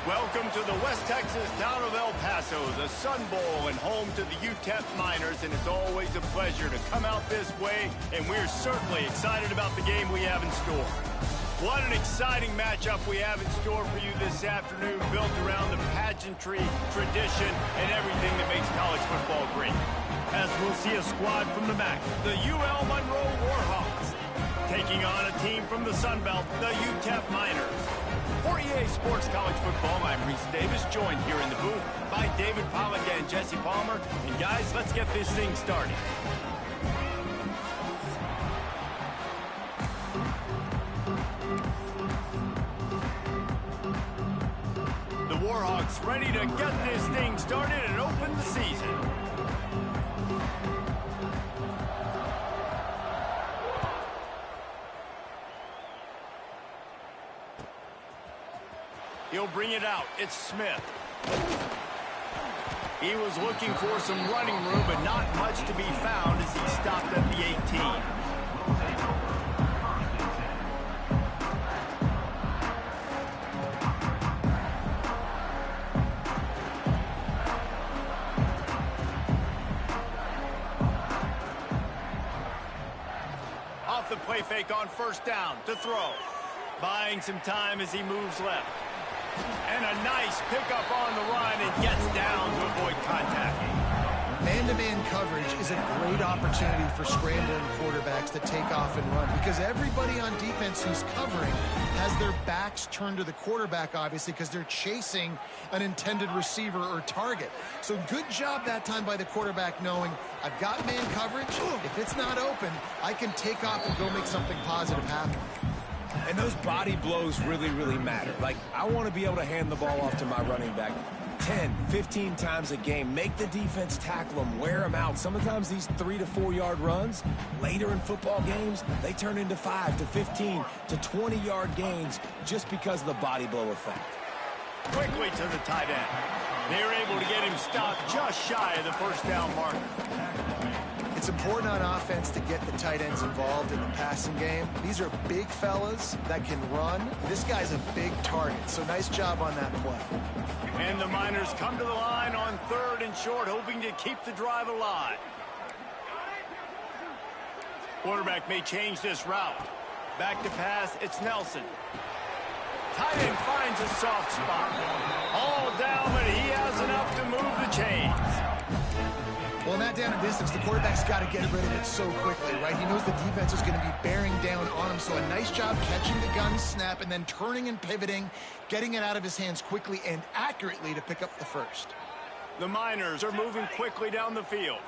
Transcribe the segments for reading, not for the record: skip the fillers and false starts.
Welcome to the West Texas town of El Paso, the Sun Bowl, and home to the Utep Miners, and it's always a pleasure to come out this way, and we're certainly excited about the game we have in store. What an exciting matchup we have in store for you this afternoon, built around the pageantry, tradition, and everything that makes college football great. As we'll see a squad from the MAC, the UL Monroe Warhawks, taking on a team from the Sun Belt, the Utep Miners. For EA Sports College Football, I'm Reese Davis, joined here in the booth by David Pollack and Jesse Palmer. And guys, let's get this thing started. The Warhawks ready to get this thing started and open the season. He'll bring it out. It's Smith. He was looking for some running room, but not much to be found as he stopped at the 18. Off the play fake on first down to throw. Buying some time as he moves left. And a nice pickup on the run and gets down to avoid contact. Man-to-man coverage is a great opportunity for scrambling quarterbacks to take off and run because everybody on defense who's covering has their backs turned to the quarterback, obviously, because they're chasing an intended receiver or target. So good job that time by the quarterback knowing I've got man coverage. If it's not open, I can take off and go make something positive happen. And those body blows really, really matter. Like, I want to be able to hand the ball off to my running back 10, 15 times a game. Make the defense tackle them, wear them out. Sometimes these 3 to 4 yard runs, later in football games, they turn into 5 to 15 to 20 yard gains just because of the body blow effect. Quickly to the tight end. They're able to get him stopped just shy of the first down marker. It's important on offense to get the tight ends involved in the passing game. These are big fellas that can run. This guy's a big target, so nice job on that play. And the Miners come to the line on 3rd and short, hoping to keep the drive alive. Quarterback may change this route. Back to pass, it's Nelson. Tight end finds a soft spot. All down, but he has enough to move the chains. Well, in that down and distance, the quarterback's got to get rid of it so quickly, right? He knows the defense is going to be bearing down on him, so a nice job catching the gun snap and then turning and pivoting, getting it out of his hands quickly and accurately to pick up the first. The Miners are moving quickly down the field.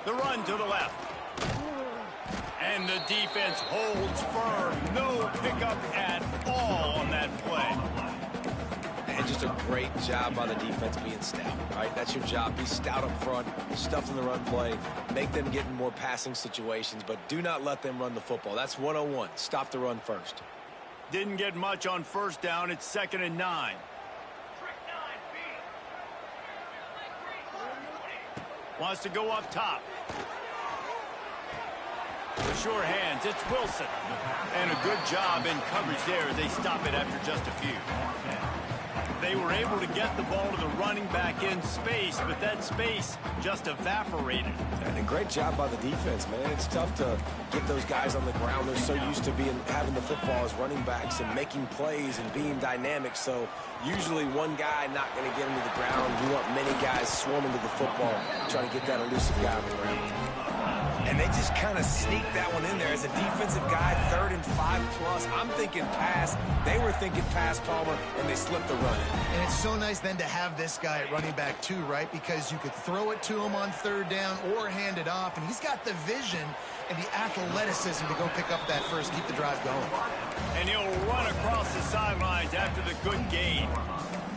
The run to the left. And the defense holds firm. No pickup at all on that play. And just a great job by the defense being stout, right? That's your job. Be stout up front, stuff in the run play, make them get in more passing situations, but do not let them run the football. That's 101. Stop the run first. Didn't get much on first down. It's 2nd and 9. Wants to go up top. The sure hands, it's Wilson. And a good job in coverage there as they stop it after just a few. They were able to get the ball to the running back in space, but that space just evaporated. And a great job by the defense, man. It's tough to get those guys on the ground. They're so used to having the football as running backs and making plays and being dynamic. So usually one guy not going to get into the ground. You want many guys swarming to the football, trying to get that elusive guy on the ground. And they just kind of sneaked that one in there as a defensive guy, 3rd and 5+. I'm thinking pass. They were thinking pass, Palmer, and they slipped the run. And it's so nice then to have this guy at running back too, right? Because you could throw it to him on 3rd down or hand it off, and he's got the vision and the athleticism to go pick up that first, keep the drive going. And he'll run across the sidelines after the good gain.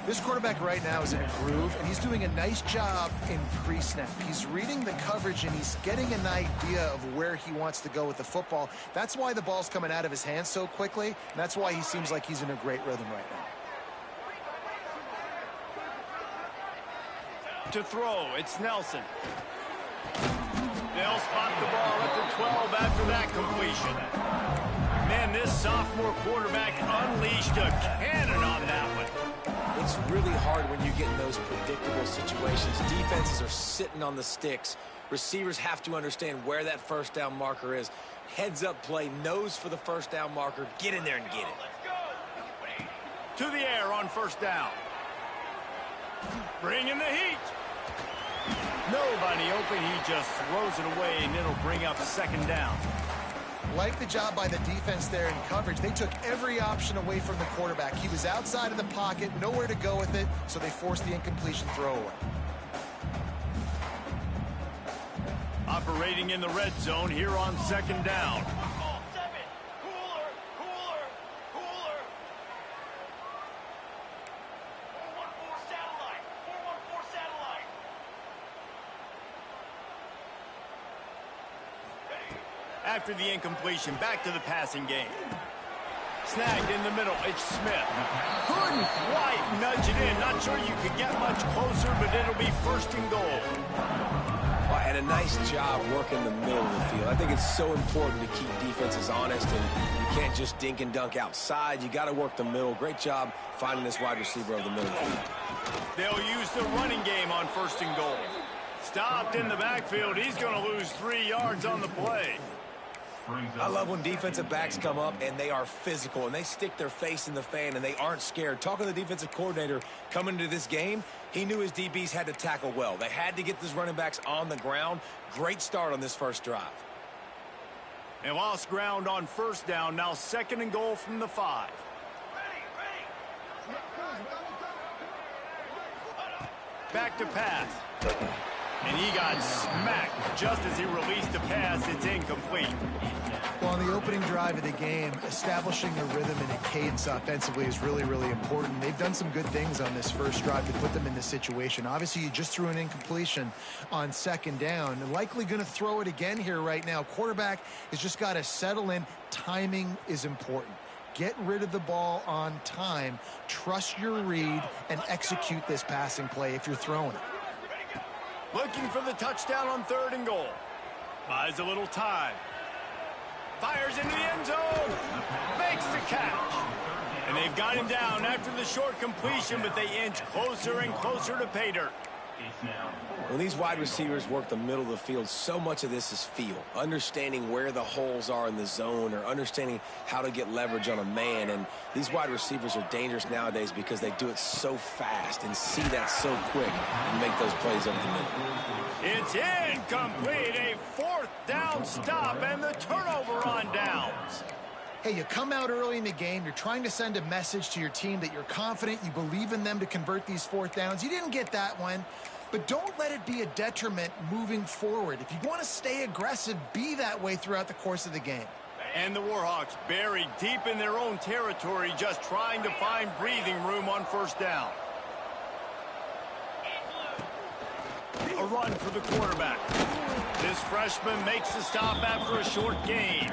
This quarterback right now is in a groove, and he's doing a nice job in pre-snap. He's reading the coverage, and he's getting an idea of where he wants to go with the football. That's why the ball's coming out of his hands so quickly, and that's why he seems like he's in a great rhythm right now. To throw, it's Nelson. They'll spot the ball at the 12 after that completion. Man, this sophomore quarterback unleashed a cannon on that one. It's really hard when you get in those predictable situations. Defenses are sitting on the sticks. Receivers have to understand where that first down marker is. Heads up play, nose for the first down marker. Get in there and get it. To the air on first down. Bringing the heat. Nobody open. He just throws it away, and it'll bring up second down. Like the job by the defense there in coverage. They took every option away from the quarterback. He was outside of the pocket, nowhere to go with it, so they forced the incompletion throwaway. Operating in the red zone here on second down. After the incompletion, back to the passing game. Snagged in the middle, it's Smith. Couldn't quite nudge it in. Not sure you could get much closer, but it'll be first and goal. And a nice job working the middle of the field. I think it's so important to keep defenses honest, and you can't just dink and dunk outside. You got to work the middle. Great job finding this wide receiver over the middle of the field. They'll use the running game on first and goal. Stopped in the backfield. He's going to lose 3 yards on the play. I love when defensive backs come up and they are physical and they stick their face in the fan and they aren't scared. Talking to the defensive coordinator coming into this game, he knew his DBs had to tackle well. They had to get these running backs on the ground. Great start on this first drive. And lost ground on first down. Now second and goal from the 5. Back to pass. And he got smacked just as he released the pass. It's incomplete. Well, on the opening drive of the game, establishing a rhythm and a cadence offensively is really, really important. They've done some good things on this first drive to put them in this situation. Obviously, you just threw an incompletion on second down. And likely going to throw it again here right now. Quarterback has just got to settle in. Timing is important. Get rid of the ball on time. Trust your read and execute this passing play if you're throwing it. Looking for the touchdown on third and goal. Buys a little time. Fires into the end zone. Makes the catch. And they've got him down after the short completion, but they inch closer and closer to pay dirt. When these wide receivers work the middle of the field, so much of this is feel. Understanding where the holes are in the zone or understanding how to get leverage on a man. And these wide receivers are dangerous nowadays because they do it so fast and see that so quick and make those plays over the middle. It's incomplete. A fourth down stop and the turnover on downs. Hey, you come out early in the game, you're trying to send a message to your team that you're confident, you believe in them to convert these fourth downs. You didn't get that one, but don't let it be a detriment moving forward. If you want to stay aggressive, be that way throughout the course of the game. And the Warhawks buried deep in their own territory, just trying to find breathing room on first down. A run for the quarterback. This freshman makes the stop after a short gain.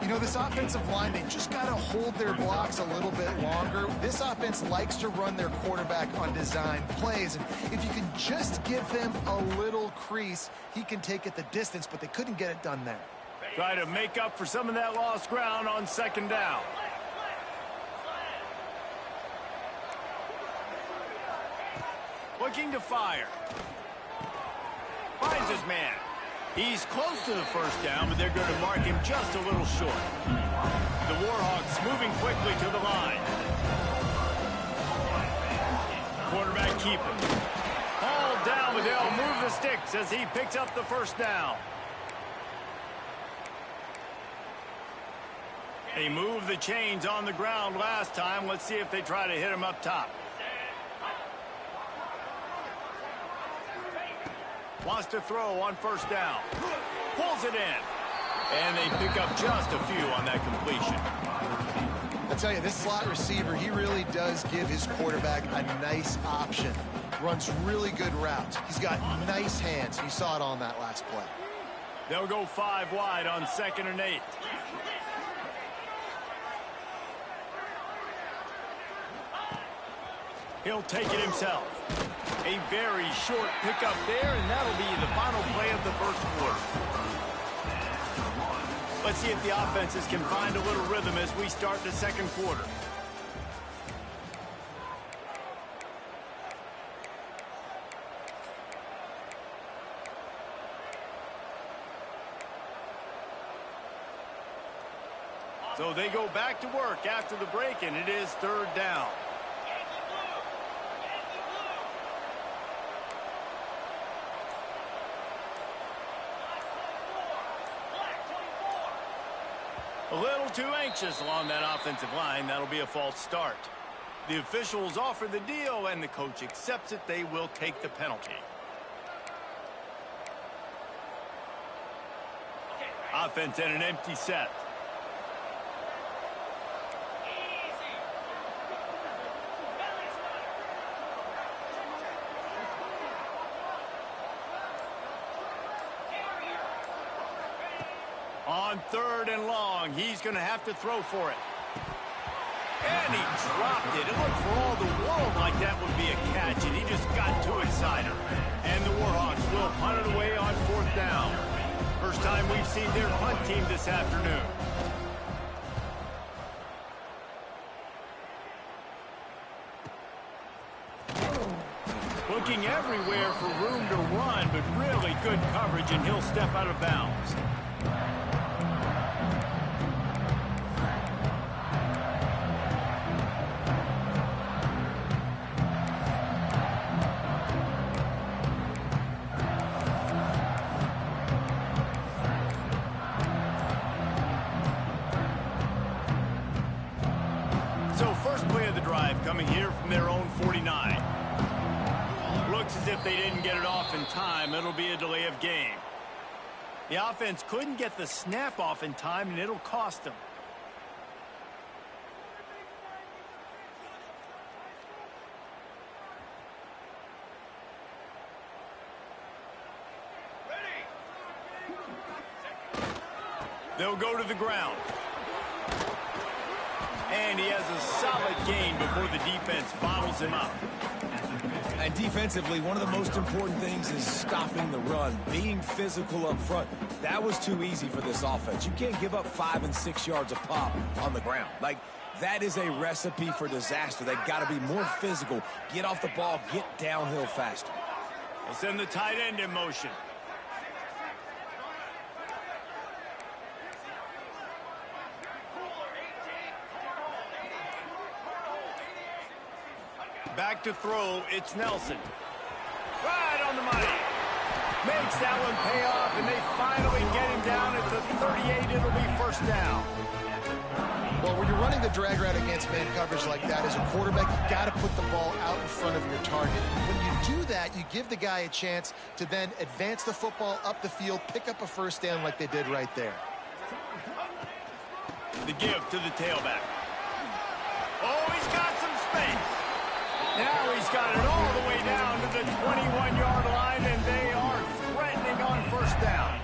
You know, this offensive line, they just got to hold their blocks a little bit longer. This offense likes to run their quarterback on design plays. And if you can just give him a little crease, he can take it the distance, but they couldn't get it done there. Try to make up for some of that lost ground on second down. Looking to fire. Finds his man. He's close to the first down, but they're going to mark him just a little short. The Warhawks moving quickly to the line. Quarterback keeper. All down, but they'll move the sticks as he picks up the first down. They moved the chains on the ground last time. Let's see if they try to hit him up top. Wants to throw on first down. Pulls it in. And they pick up just a few on that completion. I'll tell you, this slot receiver, he really does give his quarterback a nice option. Runs really good routes. He's got nice hands. You saw it on that last play. They'll go 5 wide on 2nd and 8. He'll take it himself. A very short pickup there, and that'll be the final play of the first quarter. Let's see if the offenses can find a little rhythm as we start the second quarter. So they go back to work after the break, and it is third down. A little too anxious along that offensive line. That'll be a false start. The officials offer the deal, and the coach accepts it. They will take the penalty. Offense in an empty set. On third and long, he's going to have to throw for it. And he dropped it. It looked for all the world like that would be a catch, and he just got too excited. And the Warhawks will punt it away on fourth down. First time we've seen their punt team this afternoon. Looking everywhere for room to run, but really good coverage, and he'll step out of bounds. So first play of the drive coming here from their own 49. Looks as if they didn't get it off in time. It'll be a delay of game. The offense couldn't get the snap off in time, and it'll cost them. They'll go to the ground. And he has a solid gain before the defense bottles him up. And defensively, one of the most important things is stopping the run, being physical up front. That was too easy for this offense. You can't give up 5 and 6 yards a pop on the ground. Like, that is a recipe for disaster. They've got to be more physical, get off the ball, get downhill faster. They'll send the tight end in motion. Back to throw, it's Nelson. Right on the money. Makes that one pay off, and they finally get him down at the 38. It'll be first down. Well, when you're running the drag route against man coverage like that, as a quarterback, you got to put the ball out in front of your target. When you do that, you give the guy a chance to then advance the football up the field, pick up a first down like they did right there. The give to the tailback. Oh, he's got some space. Now he's got it all the way down to the 21-yard line, and they are threatening on first down.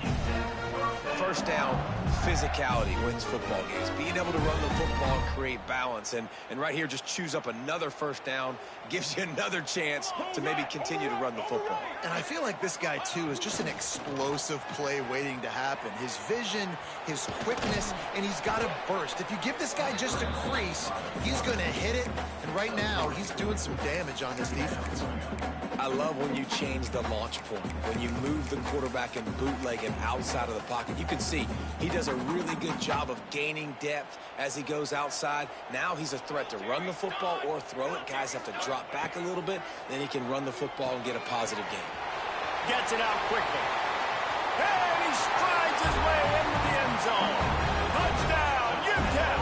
First down, physicality wins football games. Being able to run the football and create balance. And right here, just choose up another first down, gives you another chance to maybe continue to run the football. And I feel like this guy, too, is just an explosive play waiting to happen. His vision, his quickness, and he's got to burst. If you give this guy just a crease, he's going to hit it. And right now, he's doing some damage on this defense. I love when you change the launch point, when you move the quarterback and bootleg him outside of the pocket. You can see he does a really good job of gaining depth as he goes outside. Now he's a threat to run the football or throw it. Guys have to drop back a little bit. Then he can run the football and get a positive gain. Gets it out quickly. And he strides his way into the end zone. Touchdown, Utep!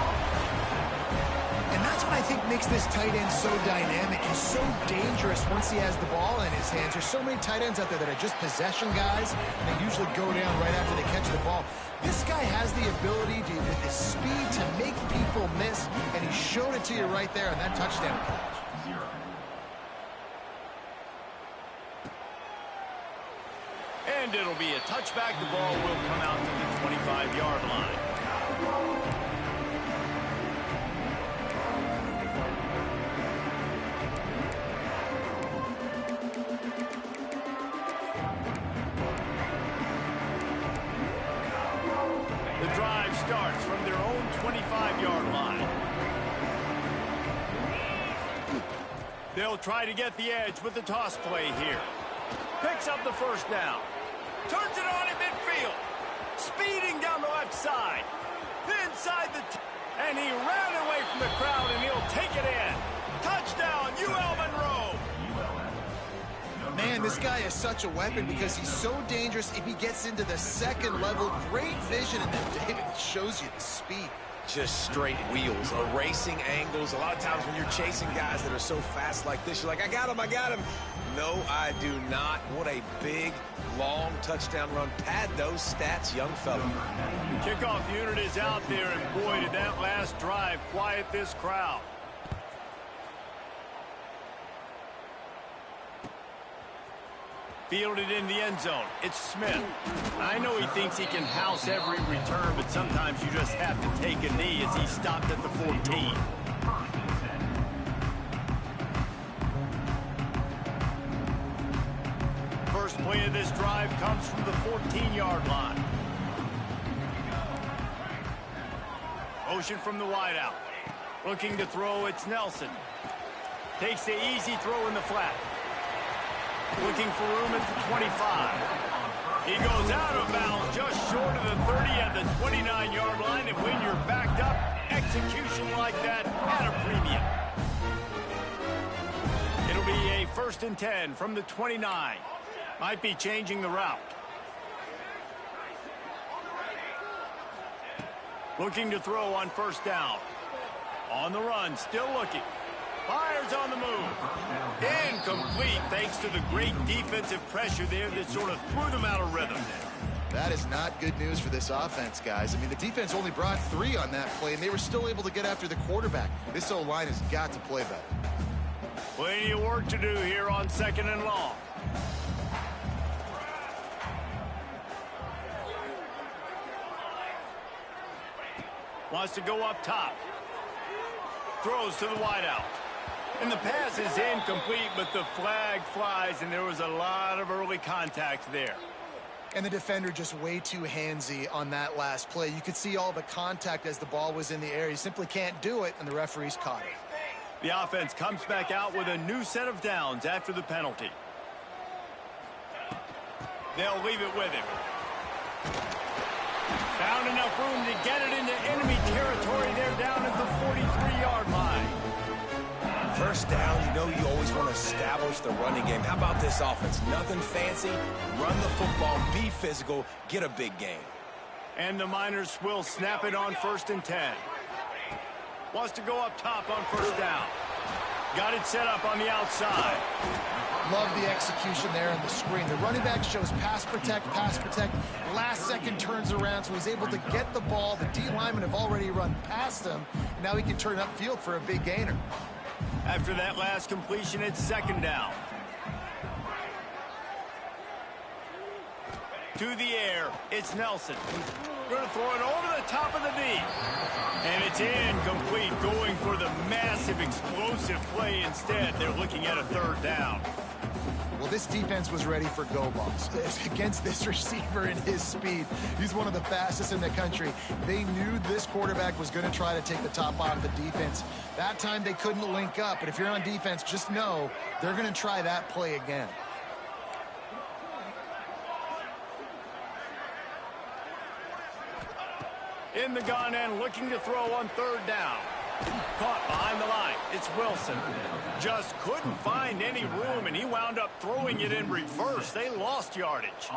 And that's what I think makes this tight end so dynamic. He's so dangerous once he has the ball in his hands. There's so many tight ends out there that are just possession guys, and they usually go down right after they catch the ball. This guy has the ability to, with his speed, to make people miss, and he showed it to you right there in that touchdown catch. And it'll be a touchback. The ball will come out to the 25-yard line. starts from their own 25-yard line. They'll try to get the edge with the toss play here. Picks up the first down. Turns it on in midfield. Speeding down the left side. Inside and he ran away from the crowd, and he'll take it in. Touchdown, UL Monroe. Man, this guy is such a weapon because he's so dangerous if he gets into the second level. Great vision, and then David shows you the speed. Just straight wheels, erasing angles. A lot of times when you're chasing guys that are so fast like this, you're like, I got him. No, I do not. What a big, long touchdown run. Pad those stats, young fella. The kickoff unit is out there, and boy, did that last drive quiet this crowd. Fielded in the end zone. It's Smith. I know he thinks he can house every return, but sometimes you just have to take a knee as he stopped at the 14. First play of this drive comes from the 14-yard line. Motion from the wideout. Looking to throw, it's Nelson. Takes the easy throw in the flat. Looking for room at the 25. He goes out of bounds just short of the 30 at the 29-yard line, and when you're backed up, execution like that at a premium. It'll be a 1st and 10 from the 29. Might be changing the route. Looking to throw on first down. On the run, still looking. Fires on the move. Incomplete thanks to the great defensive pressure there that sort of threw them out of rhythm. That is not good news for this offense, guys. I mean, the defense only brought 3 on that play, and they were still able to get after the quarterback. This O-line has got to play better. Plenty of work to do here on 2nd and long. Wants to go up top. Throws to the wideout. And the pass is incomplete, but the flag flies, and there was a lot of early contact there. And the defender just way too handsy on that last play. You could see all the contact as the ball was in the air. He simply can't do it, and the referees caught it. The offense comes back out with a new set of downs after the penalty. They'll leave it with him. Found enough room to get it into enemy territory there down at the 43-yard line. First down, you know you always want to establish the running game. How about this offense? Nothing fancy. Run the football, be physical, get a big gain. And the Miners will snap it on 1st and 10. Wants to go up top on first down. Got it set up on the outside. Love the execution there on the screen. The running back shows pass protect. Last second turns around, so he's able to get the ball. The D linemen have already run past him. Now he can turn upfield for a big gainer. After that last completion, it's 2nd down. To the air, it's Nelson. Going to throw it over the top of the knee. And it's incomplete, going for the massive explosive play instead. They're looking at a 3rd down. Well, this defense was ready for go balls against this receiver and his speed. He's one of the fastest in the country. They knew this quarterback was going to try to take the top off the defense. That time they couldn't link up, but if you're on defense, just know they're going to try that play again. In the gun and looking to throw on 3rd down. Caught behind the line. It's Wilson. Just couldn't find any room, and he wound up throwing it in reverse. They lost yardage.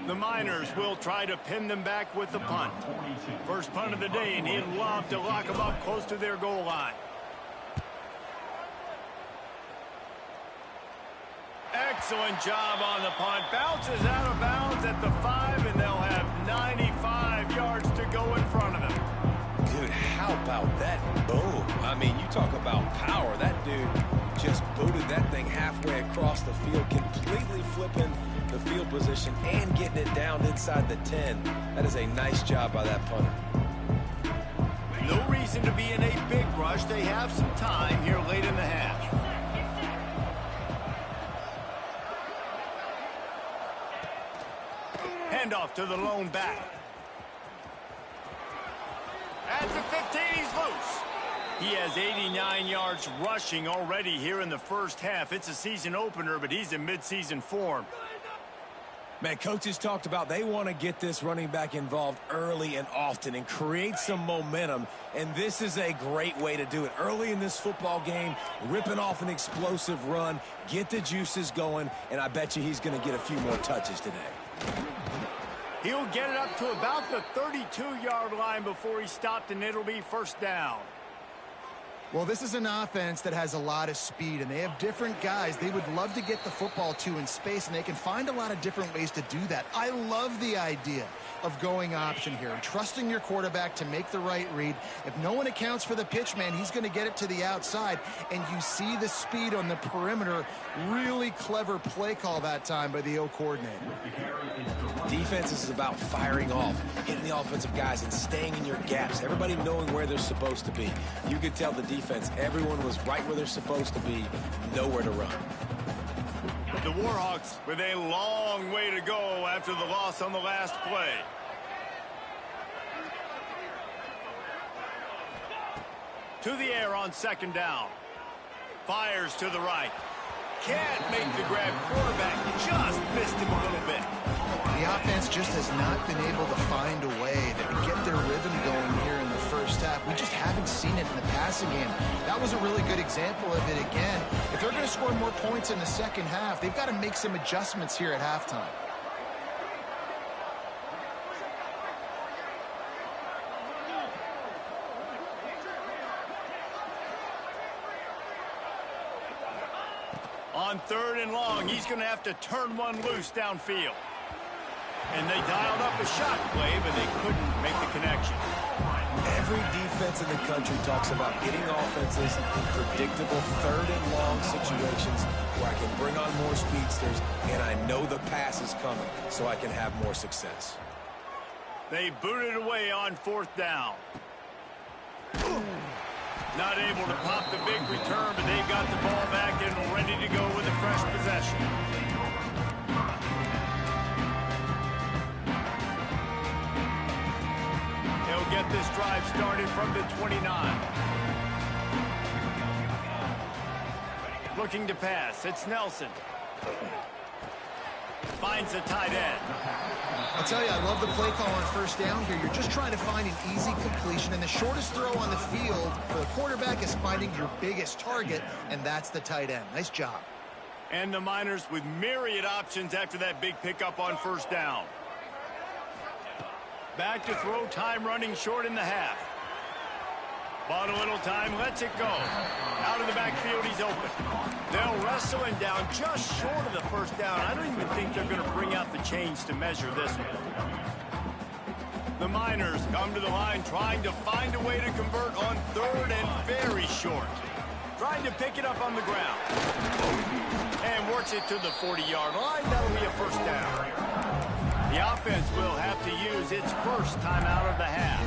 The Miners will try to pin them back with the punt. First punt of the day, and he'd love to lock them up close to their goal line. Excellent job on the punt. Bounces out of bounds at the 5, and they'll have 95 yards to go in front of them. Dude, how about that boom? I mean, you talk about power. That dude just booted that thing halfway across the field, completely flipping the field position and getting it down inside the 10. That is a nice job by that punter. No reason to be in a big rush. They have some time here late in the half. Handoff to the lone back. At the 15, he's loose. He has 89 yards rushing already here in the first half. It's a season opener, but he's in midseason form. Man, coaches talked about they want to get this running back involved early and often and create some momentum, and this is a great way to do it. Early in this football game, ripping off an explosive run, get the juices going, and I bet you he's going to get a few more touches today. He'll get it up to about the 32-yard line before he's stopped, and it'll be first down. Well, this is an offense that has a lot of speed, and they have different guys they would love to get the football to in space, and they can find a lot of different ways to do that. I love the idea of going option here and trusting your quarterback to make the right read. If no one accounts for the pitch, man, he's going to get it to the outside, and you see the speed on the perimeter. Really clever play call that time by the O coordinator. Defense is about firing off, hitting the offensive guys, and staying in your gaps. Everybody knowing where they're supposed to be. You could tell the defense, everyone was right where they're supposed to be, nowhere to run. The Warhawks with a long way to go after the loss on the last play. To the air on second down. Fires to the right. Can't make the grab. Quarterback just missed him a little bit. The offense just has not been able to find a way to get their rhythm going here in the first half. We just haven't seen it in the passing game. That was a really good example of it again. If they're going to score more points in the second half, they've got to make some adjustments here at halftime. On third and long, he's going to have to turn one loose downfield. And they dialed up a shot play, but they couldn't make the connection. Every defense in the country talks about getting offenses in predictable third and long situations where I can bring on more speedsters and I know the pass is coming so I can have more success. They booted away on fourth down. Not able to pop the big return, but they've got the ball back and ready to go with a fresh possession. They'll get this drive started from the 29. Looking to pass. It's Nelson. Finds the tight end. I'll tell you, I love the play call on first down here. You're just trying to find an easy completion, and the shortest throw on the field for the quarterback is finding your biggest target, and that's the tight end. Nice job. And the Miners with myriad options after that big pickup on first down. Back to throw, time running short in the half. Bought a little time, lets it go. Out of the backfield, he's open. They'll wrestle him down just short of the first down. I don't even think they're going to bring out the chains to measure this one. The Miners come to the line trying to find a way to convert on third and very short. Trying to pick it up on the ground. And works it to the 40-yard line. That'll be a first down. The offense will have to use its first timeout of the half.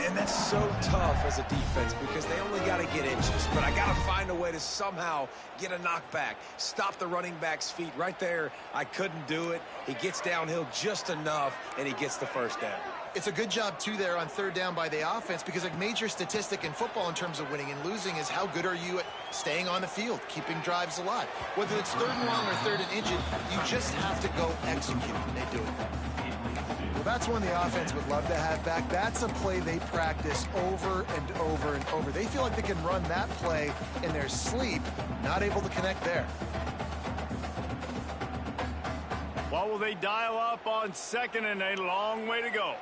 And that's so tough as a defense because they only got to get inches. But I got to find a way to somehow get a knockback, stop the running back's feet. Right there, I couldn't do it. He gets downhill just enough, and he gets the first down. It's a good job, too, there on third down by the offense because a major statistic in football in terms of winning and losing is how good are you at staying on the field, keeping drives alive. Whether it's third and long or third and inches, you just have to go execute, and they do it. Well, that's one the offense would love to have back. That's a play they practice over and over and over. They feel like they can run that play in their sleep, not able to connect there. What will they dial up on second and a long way to go?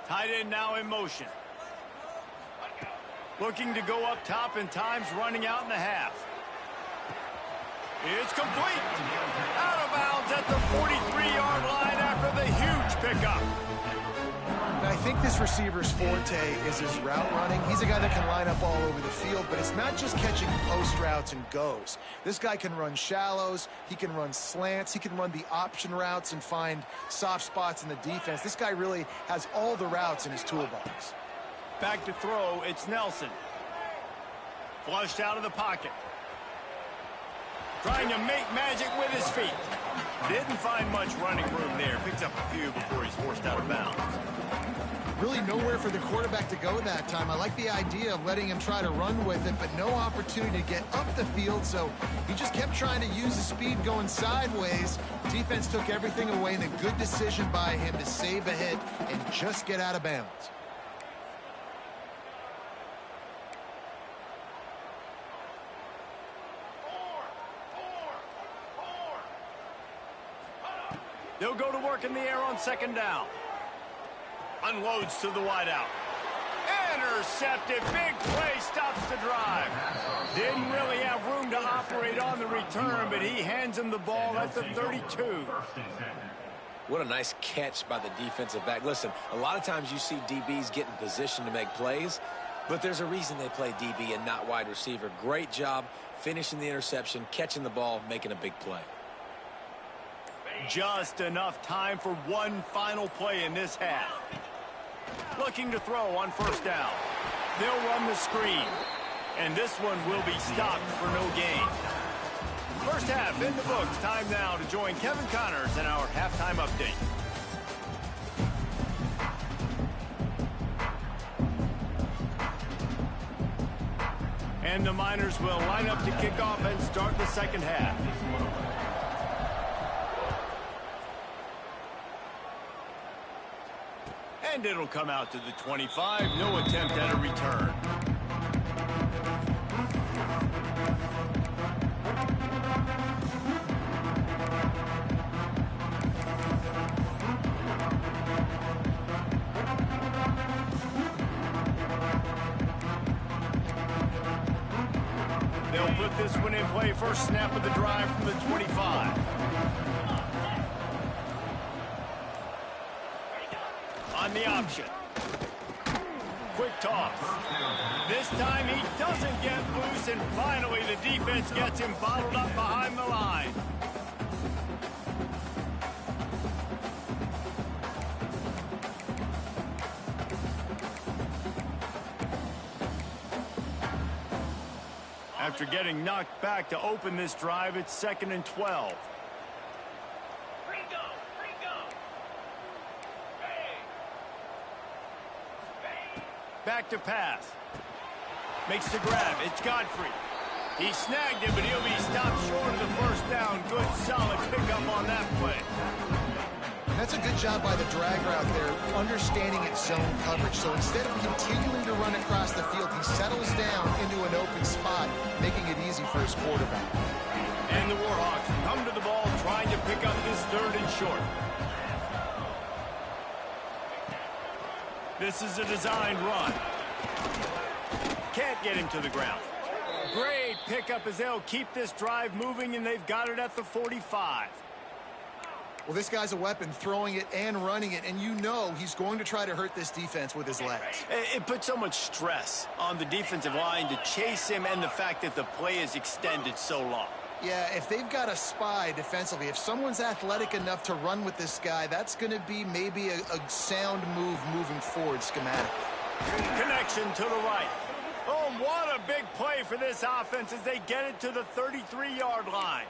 Tight end now in motion. Looking to go up top and time's running out in the half. It's complete. Out of bounds at the 43-yard line after the huge pickup. And I think this receiver's forte is his route running. He's a guy that can line up all over the field, but it's not just catching post routes and goes. This guy can run shallows. He can run slants. He can run the option routes and find soft spots in the defense. This guy really has all the routes in his toolbox. Back to throw, it's Nelson. Flushed out of the pocket. Trying to make magic with his feet. Didn't find much running room there. Picks up a few before he's forced out of bounds. Really nowhere for the quarterback to go that time. I like the idea of letting him try to run with it, but no opportunity to get up the field, so he just kept trying to use the speed going sideways. Defense took everything away, and a good decision by him to save a hit and just get out of bounds. They'll go to work in the air on second down. Unloads to the wideout. Intercepted. Big play stops the drive. Didn't really have room to operate on the return, but he hands him the ball at the 32. What a nice catch by the defensive back. Listen, a lot of times you see DBs get in position to make plays, but there's a reason they play DB and not wide receiver. Great job finishing the interception, catching the ball, making a big play. Just enough time for one final play in this half. Looking to throw on first down. They'll run the screen. And this one will be stopped for no gain. First half in the books. Time now to join Kevin Connors in our halftime update. And the Miners will line up to kick off and start the second half. And it'll come out to the 25. No attempt at a return. They'll put this one in play. First snap of the drive from the 25. On the option. Quick toss. This time he doesn't get loose, and finally the defense gets him bottled up behind the line. After getting knocked back to open this drive, it's 2nd and 12. Back to pass. Makes the grab. It's Godfrey. He snagged it, but he'll be stopped short of the first down. Good, solid pickup on that play. That's a good job by the drag route there, understanding its zone coverage. So instead of continuing to run across the field, he settles down into an open spot, making it easy for his quarterback. And the Warhawks come to the ball, trying to pick up this 3rd and short. This is a designed run. Can't get him to the ground. Great pickup as they'll keep this drive moving, and they've got it at the 45. Well, this guy's a weapon, throwing it and running it, and you know he's going to try to hurt this defense with his legs. It puts so much stress on the defensive line to chase him, and the fact that the play is extended so long. Yeah, if they've got a spy defensively, if someone's athletic enough to run with this guy, that's going to be maybe a sound move moving forward schematically. Connection to the right. Oh, what a big play for this offense as they get it to the 33-yard line.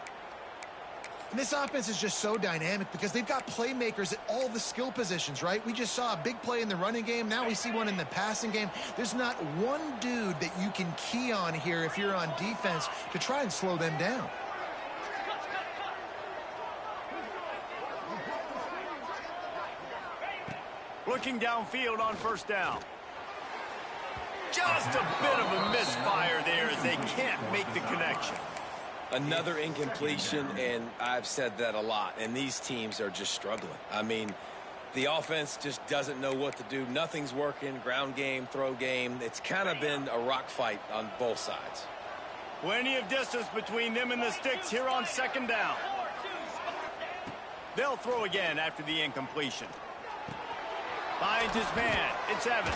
And this offense is just so dynamic because they've got playmakers at all the skill positions, right? We just saw a big play in the running game. Now we see one in the passing game. There's not one dude that you can key on here if you're on defense to try and slow them down. Looking downfield on first down. Just a bit of a misfire there as they can't make the connection. Another incompletion, and I've said that a lot, and these teams are just struggling. I mean, the offense just doesn't know what to do. Nothing's working, ground game, throw game. It's kind of been a rock fight on both sides. Plenty of distance between them and the sticks here on second down. They'll throw again after the incompletion. Finds his man. It's Evans.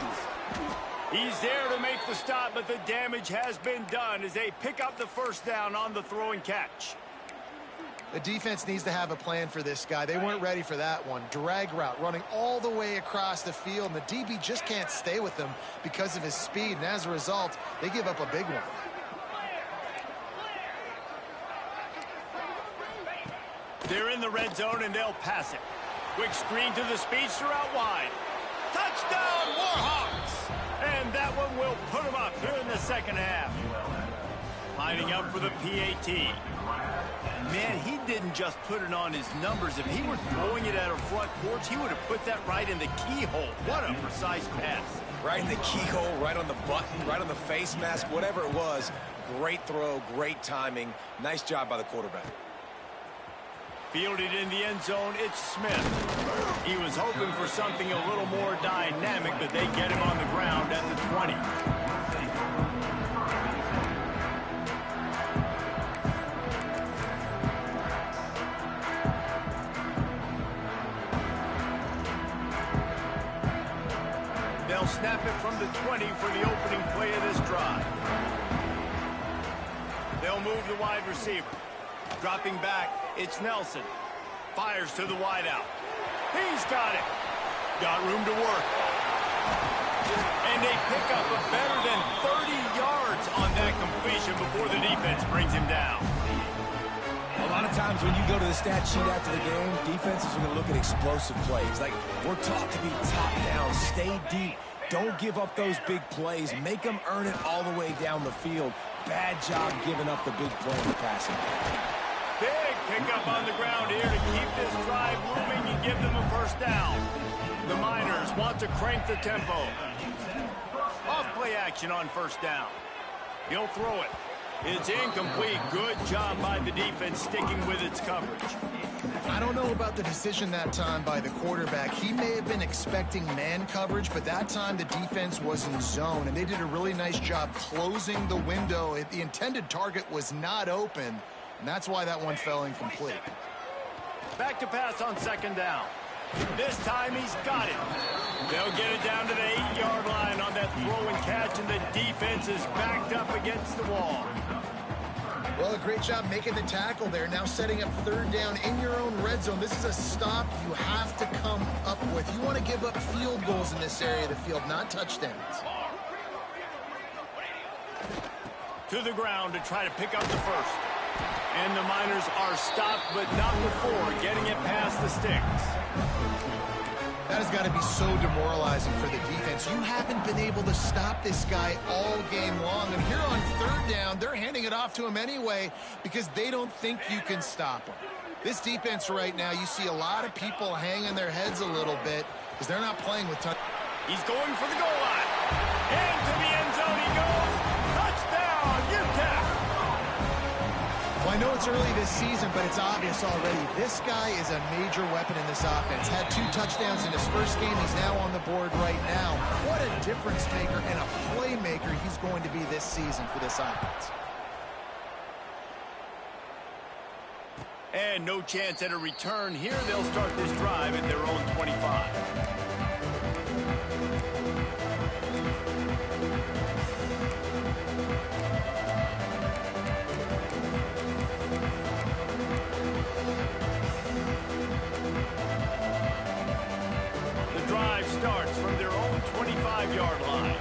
He's there to make the stop, but the damage has been done as they pick up the first down on the throw and catch. The defense needs to have a plan for this guy. They weren't ready for that one. Drag route running all the way across the field, and the DB just can't stay with him because of his speed, and as a result, they give up a big one. They're in the red zone, and they'll pass it. Quick screen to the speedster out wide. Touchdown, Warhawks! And that one will put them up here in the second half. Lining up for the PAT. Man, he didn't just put it on his numbers. If he were throwing it at a front porch, he would have put that right in the keyhole. What a precise pass. Right in the keyhole, right on the button, right on the face mask, whatever it was. Great throw, great timing. Nice job by the quarterback. Fielded in the end zone, it's Smith. He was hoping for something a little more dynamic, but they get him on the ground at the 20. They'll snap it from the 20 for the opening play of this drive. They'll move the wide receiver. Dropping back, it's Nelson. Fires to the wideout. He's got it. Got room to work. And they pick up a better than 30 yards on that completion before the defense brings him down. A lot of times when you go to the stat sheet after the game, defenses are going to look at explosive plays. Like, we're taught to be top down, stay deep. Don't give up those big plays. Make them earn it all the way down the field. Bad job giving up the big play in the passing game. Big pickup on the ground here to keep this drive moving and give them a first down. The Miners want to crank the tempo. Off play action on first down. He'll throw it. It's incomplete. Good job by the defense sticking with its coverage. I don't know about the decision that time by the quarterback. He may have been expecting man coverage, but that time the defense was in zone, and they did a really nice job closing the window. The intended target was not open, and that's why that one fell incomplete. Back to pass on second down. This time he's got it. They'll get it down to the 8-yard line on that throw and catch, and the defense is backed up against the wall. Well, a great job making the tackle there. Now setting up third down in your own red zone. This is a stop you have to come up with. You want to give up field goals in this area of the field, not touchdowns. To the ground to try to pick up the first. And the Miners are stopped, but not before getting it past the sticks. That has got to be so demoralizing for the defense. You haven't been able to stop this guy all game long. And here on third down, they're handing it off to him anyway because they don't think you can stop him. This defense right now, you see a lot of people hanging their heads a little bit because they're not playing with touch. He's going for the goal line. Into the end zone he goes. Touchdown, Utep. Well, I know it's early this season, but it's obvious already. This guy is a major weapon in this offense. Had 2 touchdowns in his first game. He's now on the board right now. What a difference maker and a playmaker he's going to be this season for this offense. And no chance at a return here. They'll start this drive at their own 25. Starts from their own 25-yard line.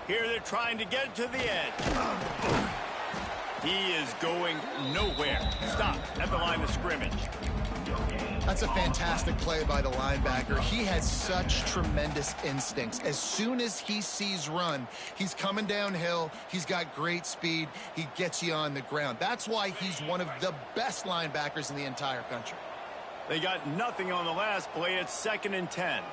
Here they're trying to get it to the edge. He is going nowhere. Stopped at the line of scrimmage. That's a fantastic play by the linebacker. He has such tremendous instincts. As soon as he sees run, he's coming downhill. He's got great speed. He gets you on the ground. That's why he's one of the best linebackers in the entire country. They got nothing on the last play. It's 2nd and 10.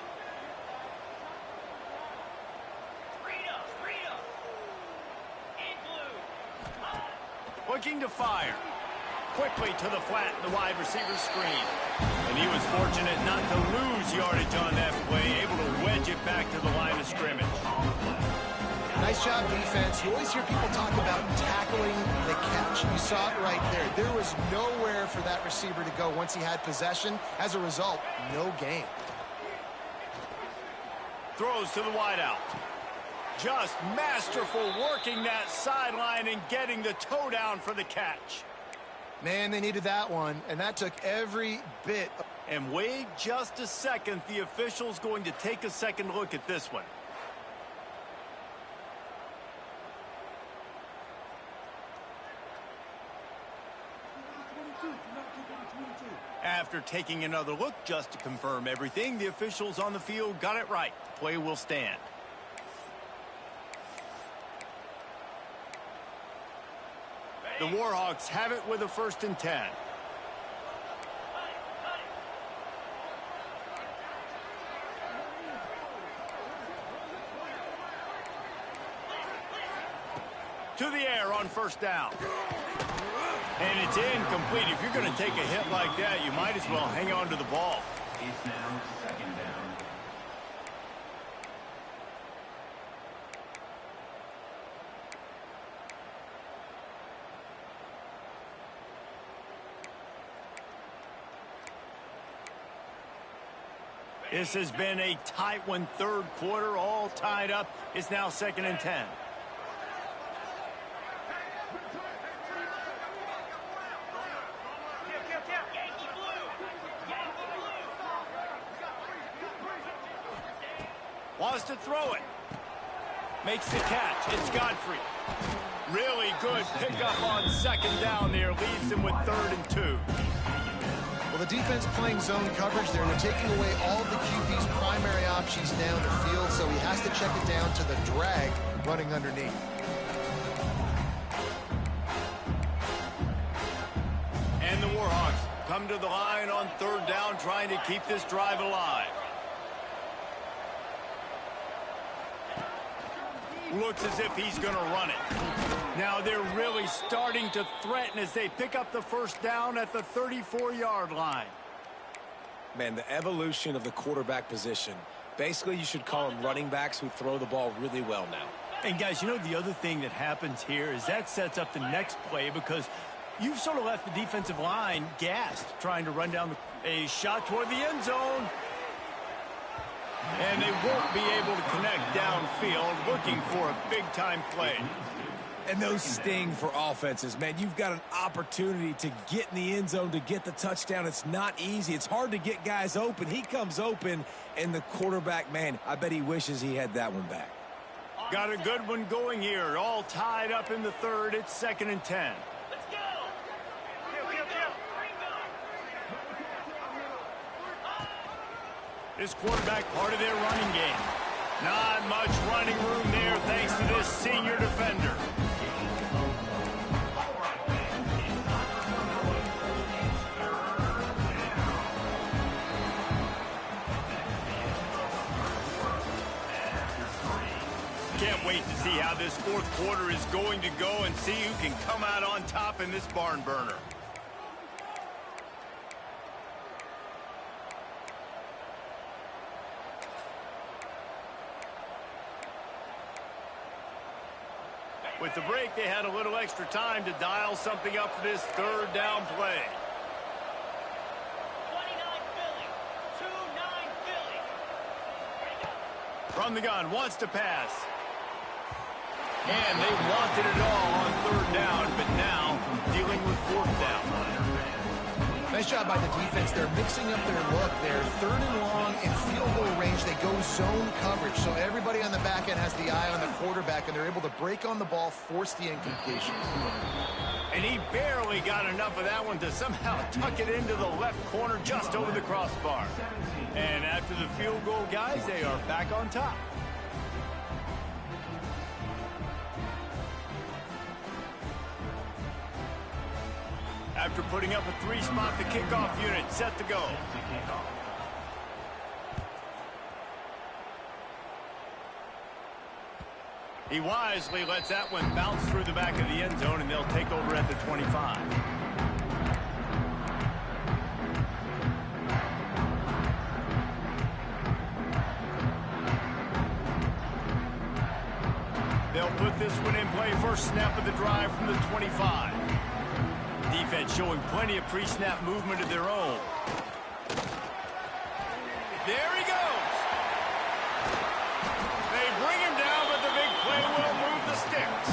Looking to fire. Quickly to the flat in the wide receiver screen. And he was fortunate not to lose yardage on that play, able to wedge it back to the line of scrimmage. Nice job, defense. You always hear people talk about tackling the catch. You saw it right there. There was nowhere for that receiver to go once he had possession. As a result, no gain. Throws to the wideout. Just masterful working that sideline and getting the toe down for the catch. Man, they needed that one, and that took every bit. And wait just a second. The official's going to take a second look at this one. After taking another look just to confirm everything, the officials on the field got it right. Play will stand. The Warhawks have it with a 1st and 10. To the air on 1st down. And it's incomplete. If you're going to take a hit like that, you might as well hang on to the ball. It's now 2nd down. This has been a tight one, 3rd quarter, all tied up. It's now 2nd and 10. Wants to throw it. Makes the catch. It's Godfrey. Really good pickup on 2nd down there. Leaves them with 3rd and 2. Well, the defense playing zone coverage there. They're taking away all of the QB's primary options down the field, so he has to check it down to the drag running underneath. And the Warhawks come to the line on 3rd down, trying to keep this drive alive. Looks as if he's going to run it. Now they're really starting to threaten as they pick up the 1st down at the 34-yard line. Man, the evolution of the quarterback position. Basically, you should call them running backs who throw the ball really well now. And guys, you know the other thing that happens here is that sets up the next play because you've sort of left the defensive line gassed trying to run down a shot toward the end zone. And they won't be able to connect downfield, looking for a big-time play. And those sting for offenses, man. You've got an opportunity to get in the end zone, to get the touchdown. It's not easy. It's hard to get guys open. He comes open, and the quarterback, man, I bet he wishes he had that one back. Got a good one going here. All tied up in the 3rd. It's 2nd and 10. This quarterback part of their running game. Not much running room there thanks to this senior defender. Can't wait to see how this 4th quarter is going to go and see who can come out on top in this barn burner. With the break, they had a little extra time to dial something up for this 3rd down play. 29 Philly. 2-9 Philly. From the gun, wants to pass. And they wanted it all on 3rd down, but now dealing with 4th down. Nice job by the defense. They're mixing up their look. They're 3rd and long in field goal range. They go zone coverage, so everybody on the back end has the eye on the quarterback, and they're able to break on the ball, force the incompletion. And he barely got enough of that one to somehow tuck it into the left corner just over the crossbar. And after the field goal, guys, they are back on top. After putting up a 3-spot, the kickoff unit set to go. He wisely lets that one bounce through the back of the end zone, and they'll take over at the 25. They'll put this one in play. First snap of the drive from the 25. Defense showing plenty of pre-snap movement of their own. There he goes. They bring him down, but the big play will move the sticks.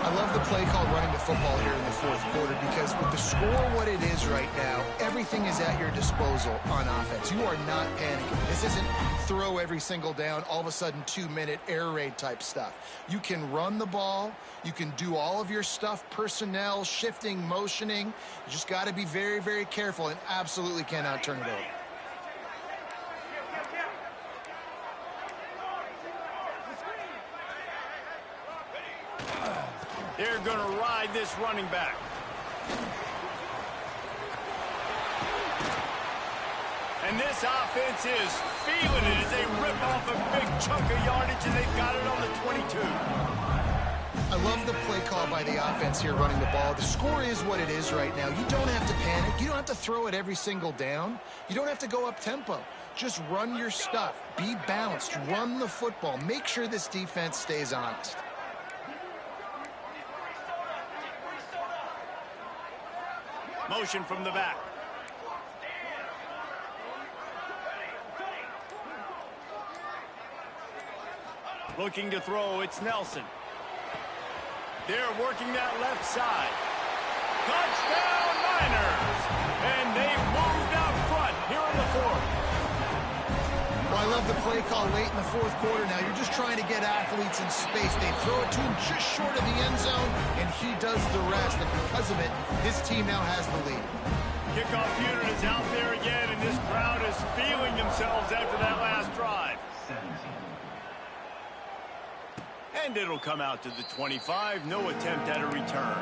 I love the play call running the football here in the fourth quarter because with the score what it is right now, everything is at your disposal on offense. You are not panicking. This isn't throw every single down, all of a sudden 2-minute air raid type stuff. You can run the ball. You can do all of your stuff, personnel, shifting, motioning. You just got to be very, very careful and absolutely cannot turn it over. They're going to ride this running back. And this offense is feeling it as they rip off a big chunk of yardage, and they've got it on the 22. I love the play call by the offense here running the ball. The score is what it is right now. You don't have to panic. You don't have to throw it every single down. You don't have to go up tempo. Just run your stuff. Be balanced. Run the football. Make sure this defense stays honest. Motion from the back. Looking to throw, it's Nelson. They're working that left side. Touchdown Niners! And they moved out front here in the fourth. Well, I love the play call late in the fourth quarter. Now you're just trying to get athletes in space. They throw it to him just short of the end zone, and he does the rest. And because of it, his team now has the lead. Kickoff unit is out there again, and this crowd is feeling themselves after that last drive. 17. And it'll come out to the 25. No attempt at a return.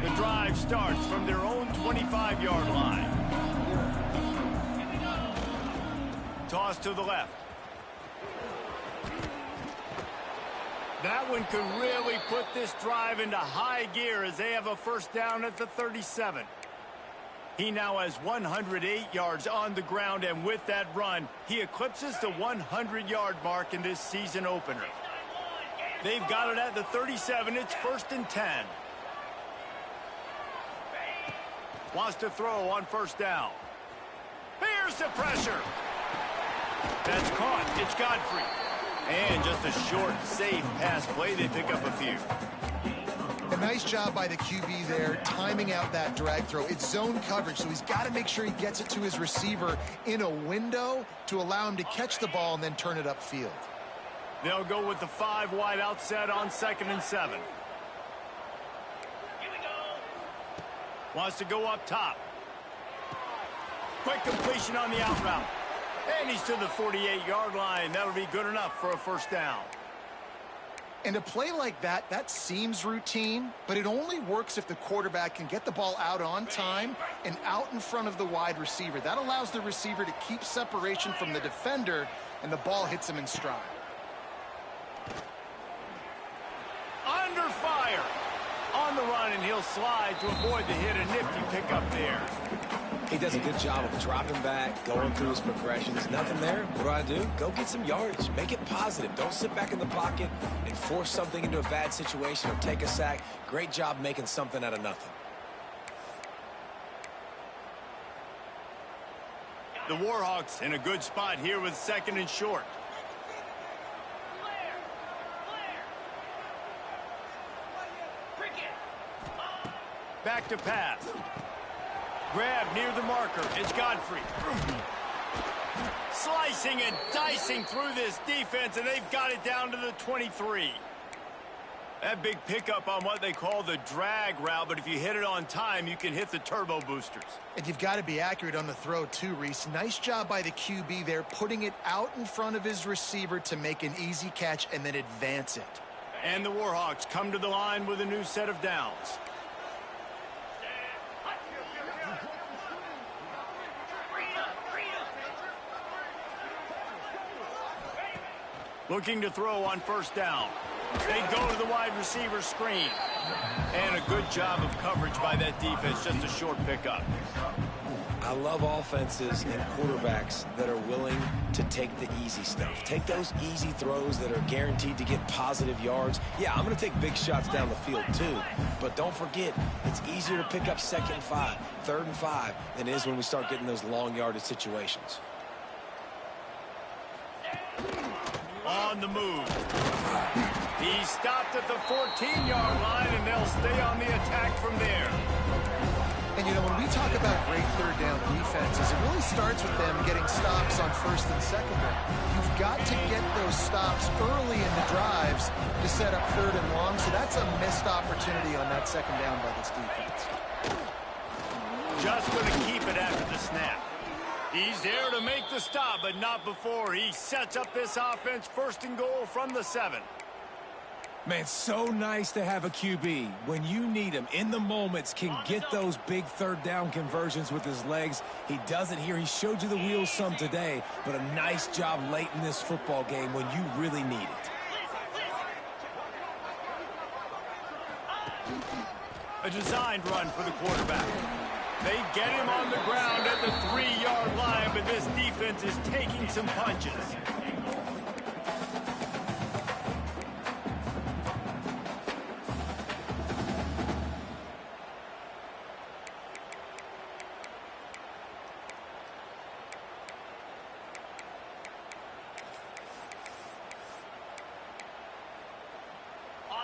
The drive starts from their own 25-yard line. Toss to the left. That one could really put this drive into high gear as they have a first down at the 37. He now has 108 yards on the ground, and with that run, he eclipses the 100-yard mark in this season opener. They've got it at the 37. It's 1st and 10. Wants to throw on first down. Here's the pressure. That's caught. It's Godfrey. And just a short, safe pass play. They pick up a few. A nice job by the QB there, timing out that drag throw. It's zone coverage, so he's got to make sure he gets it to his receiver in a window to allow him to catch the ball and then turn it upfield. They'll go with the 5 wide out set on 2nd and 7. Wants to go up top. Quick completion on the out route. And he's to the 48-yard line. That'll be good enough for a first down. And a play like that, that seems routine, but it only works if the quarterback can get the ball out on time and out in front of the wide receiver. That allows the receiver to keep separation from the defender, and the ball hits him in stride. Under fire. On the run, and he'll slide to avoid the hit. A nifty pickup there. He does a good job of dropping back, going through his progressions. Nothing there. What do? Go get some yards. Make it positive. Don't sit back in the pocket and force something into a bad situation or take a sack. Great job making something out of nothing. The Warhawks in a good spot here with 2nd and short. Back to pass. Grab near the marker. It's Godfrey. Slicing and dicing through this defense, and they've got it down to the 23. That big pickup on what they call the drag route, but if you hit it on time, you can hit the turbo boosters. And you've got to be accurate on the throw too, Reese. Nice job by the QB there, putting it out in front of his receiver to make an easy catch and then advance it. And the Warhawks come to the line with a new set of downs. Looking to throw on first down. They go to the wide receiver screen. And a good job of coverage by that defense. Just a short pickup. I I love offenses and quarterbacks that are willing to take the easy stuff. Take those easy throws that are guaranteed to get positive yards. Yeah, I'm going to take big shots down the field too. But don't forget, it's easier to pick up 2nd and 5, 3rd and 5 than it is when we start getting those long yardage situations. On the move. He stopped at the 14-yard line, and they'll stay on the attack from there. And, you know, when we talk about great third down defenses, it really starts with them getting stops on 1st and 2nd down. You've got to get those stops early in the drives to set up 3rd and long, so that's a missed opportunity on that 2nd down by this defense. Just going to keep it after the snap. He's there to make the stop, but not before. He sets up this offense 1st and goal from the 7. Man, so nice to have a QB. When you need him, in the moments, can get those big 3rd down conversions with his legs. He does it here. He showed you the wheels some today, but a nice job late in this football game when you really need it. A designed run for the quarterback. They get him on the ground at the 3-yard line, but this defense is taking some punches.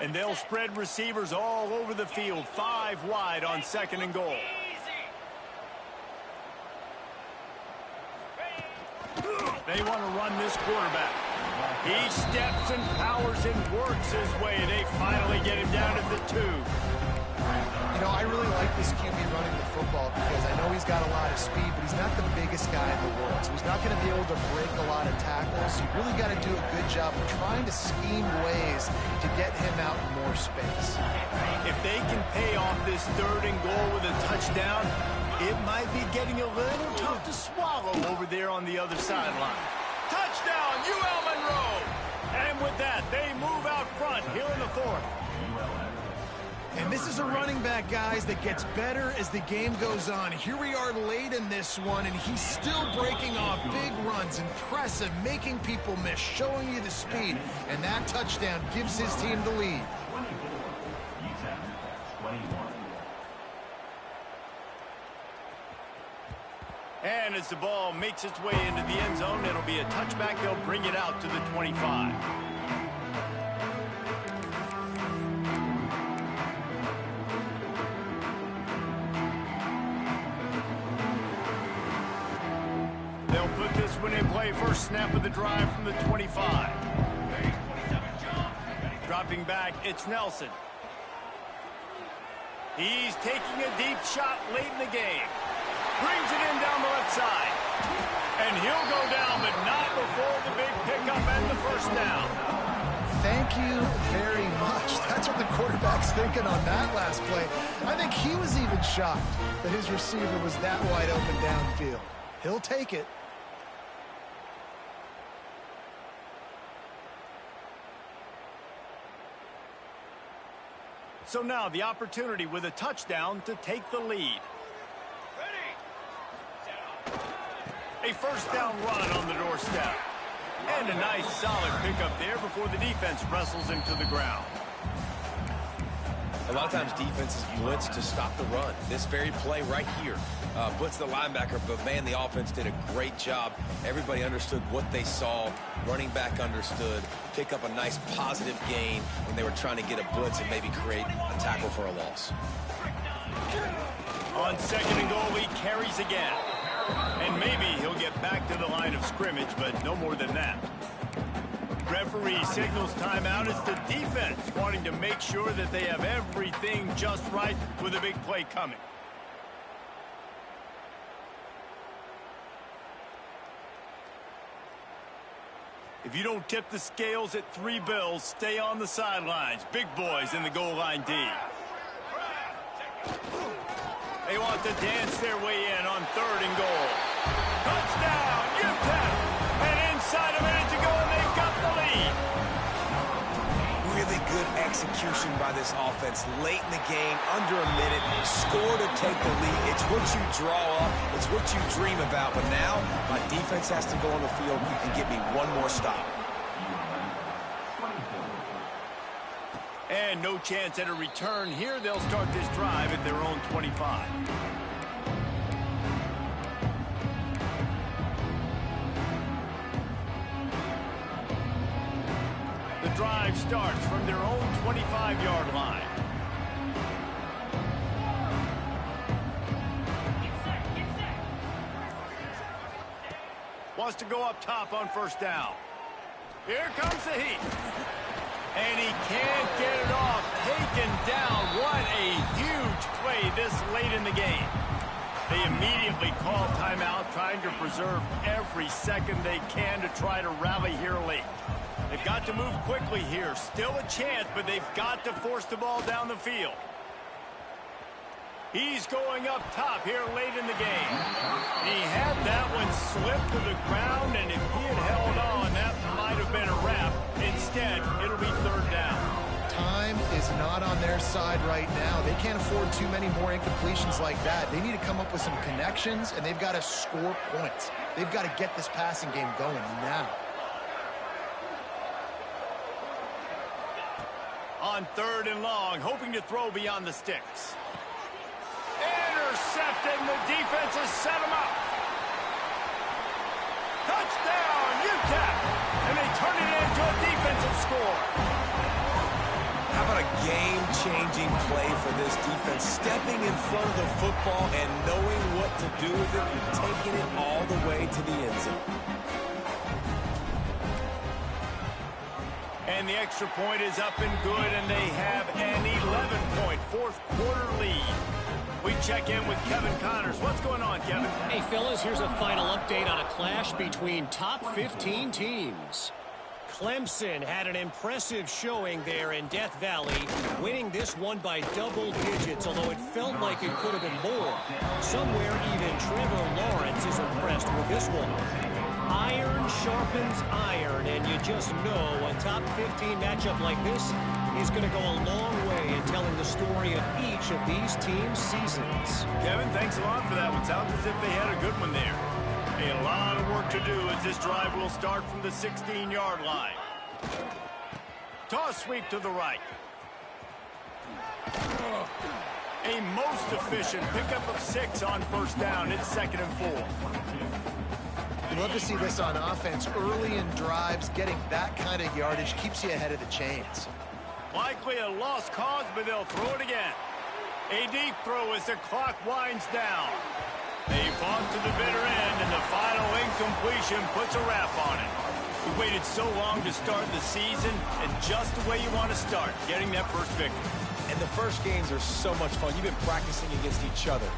And they'll spread receivers all over the field, 5 wide on 2nd and goal. They want to run this quarterback. He steps and powers and works his way. They finally get him down at the 2. You know, I really like this QB running the football because I know he's got a lot of speed, but he's not the biggest guy in the world. So he's not going to be able to break a lot of tackles. You really got to do a good job of trying to scheme ways to get him out in more space. If they can pay off this 3rd and goal with a touchdown, it might be getting a little tough to swallow over there on the other sideline. Touchdown, UL Monroe! And with that, they move out front here in the 4th. And this is a running back, guys, that gets better as the game goes on. Here we are late in this one, and he's still breaking off big runs, impressive, making people miss, showing you the speed. And that touchdown gives his team the lead. Utep, 21. And as the ball makes its way into the end zone, it'll be a touchback. They'll bring it out to the 25. They'll put this one in play. First snap of the drive from the 25. Dropping back, it's Nelson. He's taking a deep shot late in the game. Brings it in down the left side. And he'll go down, but not before the big pickup and the 1st down. Thank you very much. That's what the quarterback's thinking on that last play. I think he was even shocked that his receiver was that wide open downfield. He'll take it. So now the opportunity with a touchdown to take the lead. A 1st down run on the doorstep. And a nice solid pickup there before the defense wrestles him to the ground. A lot of times defenses blitz to stop the run. This very play right here blitz the linebacker, but man, the offense did a great job. Everybody understood what they saw. Running back understood. Pick up a nice positive gain when they were trying to get a blitz and maybe create a tackle for a loss. On 2nd and goal, he carries again. And maybe he'll get back to the line of scrimmage, but no more than that. Referee signals timeout. It's the defense wanting to make sure that they have everything just right with a big play coming. If you don't tip the scales at 3 bills, stay on the sidelines. Big boys in the goal line D. They want to dance their way in on 3rd and goal. Touchdown, Utep! And inside a minute to go, and they've got the lead. Really good execution by this offense late in the game, under a minute, score to take the lead. It's what you draw up. It's what you dream about. But now, my defense has to go on the field and get me one more stop. And no chance at a return here. They'll start this drive at their own 25. The drive starts from their own 25-yard line. Wants to go up top on first down. Here comes the heat. And he can't get it off. Taken down. What a huge play this late in the game. They immediately call timeout, trying to preserve every second they can to try to rally here late. They've got to move quickly here. Still a chance, but they've got to force the ball down the field. He's going up top here late in the game. He had that one slip to the ground, and if he had held on, that might have been a wrap. Instead, it'll be third down. Time is not on their side right now. They can't afford too many more incompletions like that. They need to come up with some connections, and they've got to score points. They've got to get this passing game going now. On third and long, hoping to throw beyond the sticks. Intercepted, and the defense has set him up. Touchdown, Utep! And they turn it into a defensive score. How about a game-changing play for this defense? Stepping in front of the football and knowing what to do with it and taking it all the way to the end zone. And the extra point is up and good, and they have an 11-point fourth-quarter lead. We check in with Kevin Connors. What's going on, Kevin? Hey, fellas, here's a final update on a clash between top 15 teams. Clemson had an impressive showing there in Death Valley, winning this one by double digits, although it felt like it could have been more. Somewhere even Trevor Lawrence is impressed with this one. Iron sharpens iron, and you just know a top 15 matchup like this is going to go a long way in telling the story of each of these teams' seasons. Kevin, thanks a lot for that one. Sounds as if they had a good one there. A lot of work to do as this drive will start from the 16-yard line. Toss sweep to the right. A most efficient pickup of 6 on first down. It's 2nd and 4. You love to see this on offense. Early in drives, getting that kind of yardage keeps you ahead of the chains. Likely a lost cause, but they'll throw it again. A deep throw as the clock winds down. They fought to the bitter end, and the final incompletion puts a wrap on it. We waited so long to start the season, and just the way you want to start, getting that first victory. And the first games are so much fun. You've been practicing against each other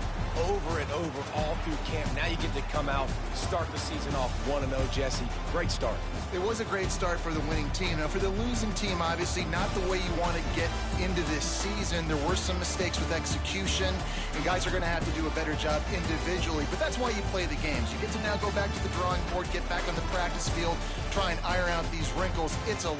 over and over all through camp. Now you get to come out, start the season off 1-0, Jesse. Great start. It was a great start for the winning team. Now, for the losing team, obviously not the way you want to get into this season. There were some mistakes with execution, and guys are going to have to do a better job individually. But that's why you play the games. You get to now go back to the drawing board, get back on the practice field, try and iron out these wrinkles. It's a